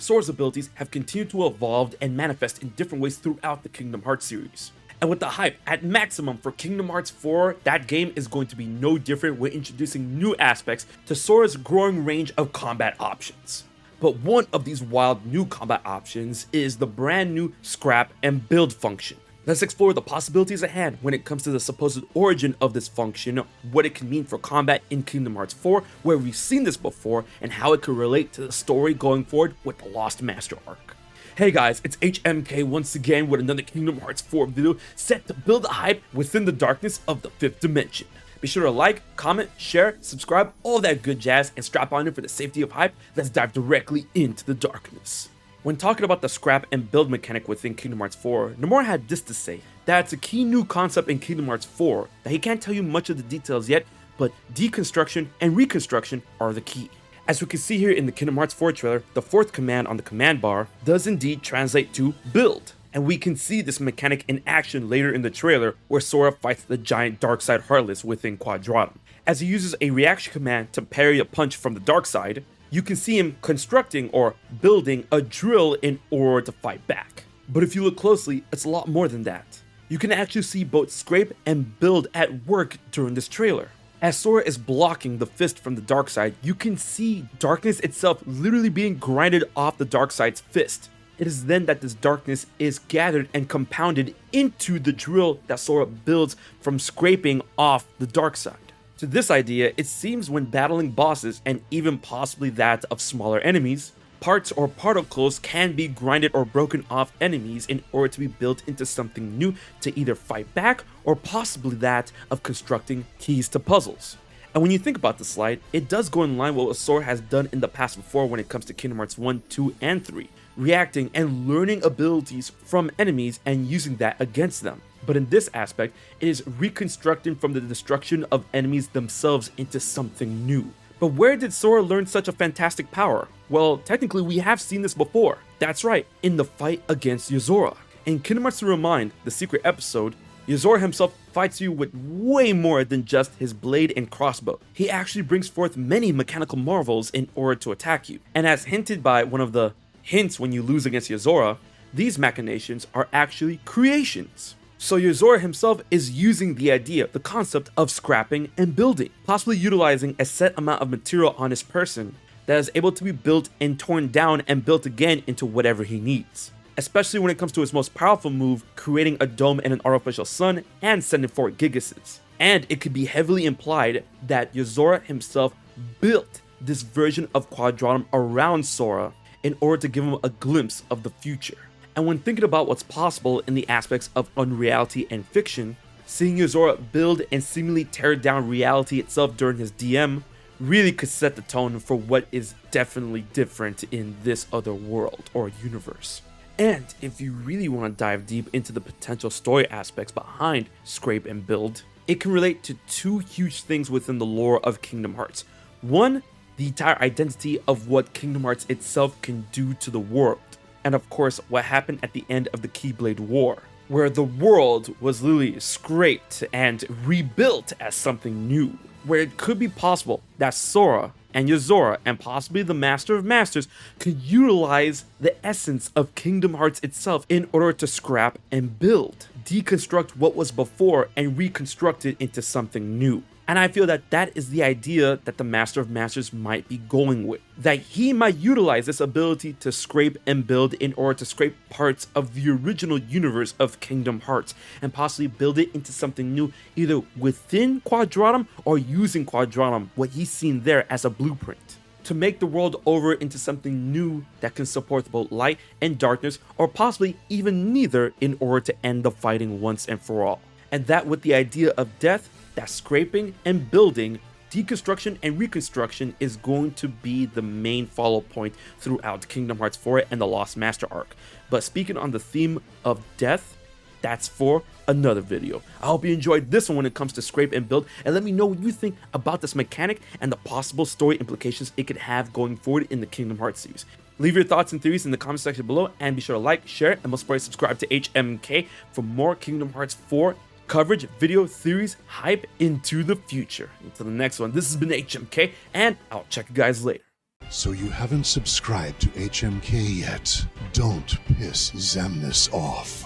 Sora's abilities have continued to evolve and manifest in different ways throughout the Kingdom Hearts series. And with the hype at maximum for Kingdom Hearts 4, that game is going to be no different when introducing new aspects to Sora's growing range of combat options. But one of these wild new combat options is the brand new scrap and build function. Let's explore the possibilities at hand when it comes to the supposed origin of this function, what it can mean for combat in Kingdom Hearts 4, where we've seen this before, and how it could relate to the story going forward with the Lost Master arc. Hey guys, it's HMK once again with another Kingdom Hearts 4 video set to build a hype within the darkness of the 5th dimension. Be sure to like, comment, share, subscribe, all that good jazz, and strap on in for the safety of hype. Let's dive directly into the darkness. When talking about the scrap and build mechanic within Kingdom Hearts 4, Nomura had this to say, that it's a key new concept in Kingdom Hearts 4, that he can't tell you much of the details yet, but deconstruction and reconstruction are the key. As we can see here in the Kingdom Hearts 4 trailer, the 4th command on the command bar does indeed translate to build. And we can see this mechanic in action later in the trailer where Sora fights the giant dark side Heartless within Quadratum. As he uses a reaction command to parry a punch from the dark side, you can see him constructing or building a drill in order to fight back. But if you look closely, it's a lot more than that. You can actually see both scrape and build at work during this trailer. As Sora is blocking the fist from the dark side, you can see darkness itself literally being grinded off the dark side's fist. It is then that this darkness is gathered and compounded into the drill that Sora builds from scraping off the dark side. To this idea, it seems when battling bosses and even possibly that of smaller enemies, parts or particles can be grinded or broken off enemies in order to be built into something new to either fight back or possibly that of constructing keys to puzzles. And when you think about the slide, it does go in line with what Sora has done in the past before when it comes to Kingdom Hearts 1, 2, and 3, reacting and learning abilities from enemies and using that against them. But in this aspect, it is reconstructing from the destruction of enemies themselves into something new. But where did Sora learn such a fantastic power? Well, technically we have seen this before. That's right, in the fight against Yozora. In Kingdom Hearts 3 Remind, the secret episode, Yozora himself fights you with way more than just his blade and crossbow. He actually brings forth many mechanical marvels in order to attack you. And as hinted by one of the hints when you lose against Yozora, these machinations are actually creations. So Yozora himself is using the idea, the concept of scrapping and building, possibly utilizing a set amount of material on his person that is able to be built and torn down and built again into whatever he needs. Especially when it comes to his most powerful move, creating a dome and an artificial sun and sending forth Gigases. And it could be heavily implied that Yozora himself built this version of Quadratum around Sora in order to give him a glimpse of the future. And when thinking about what's possible in the aspects of unreality and fiction, seeing Yozora build and seemingly tear down reality itself during his DM really could set the tone for what is definitely different in this other world or universe. And if you really want to dive deep into the potential story aspects behind Scrape and Build, it can relate to two huge things within the lore of Kingdom Hearts. One, the entire identity of what Kingdom Hearts itself can do to the world. And of course, what happened at the end of the Keyblade War, where the world was literally scraped and rebuilt as something new, where it could be possible that Sora and Yozora and possibly the Master of Masters could utilize the essence of Kingdom Hearts itself in order to scrap and build, deconstruct what was before and reconstruct it into something new. And I feel that that is the idea that the Master of Masters might be going with. That he might utilize this ability to scrape and build in order to scrape parts of the original universe of Kingdom Hearts and possibly build it into something new either within Quadratum or using Quadratum, what he's seen there as a blueprint. To make the world over into something new that can support both light and darkness or possibly even neither in order to end the fighting once and for all. And that with the idea of death, that scraping and building, deconstruction and reconstruction is going to be the main follow point throughout Kingdom Hearts 4 and the Lost Master arc. But speaking on the theme of death, that's for another video. I hope you enjoyed this one when it comes to scrape and build, and let me know what you think about this mechanic and the possible story implications it could have going forward in the Kingdom Hearts series. Leave your thoughts and theories in the comment section below, and be sure to like, share, and most importantly subscribe to HMK for more Kingdom Hearts 4 coverage, video, theories, hype into the future. Until the next one, this has been HMK, and I'll check you guys later. So you haven't subscribed to HMK yet? Don't piss Xemnas off.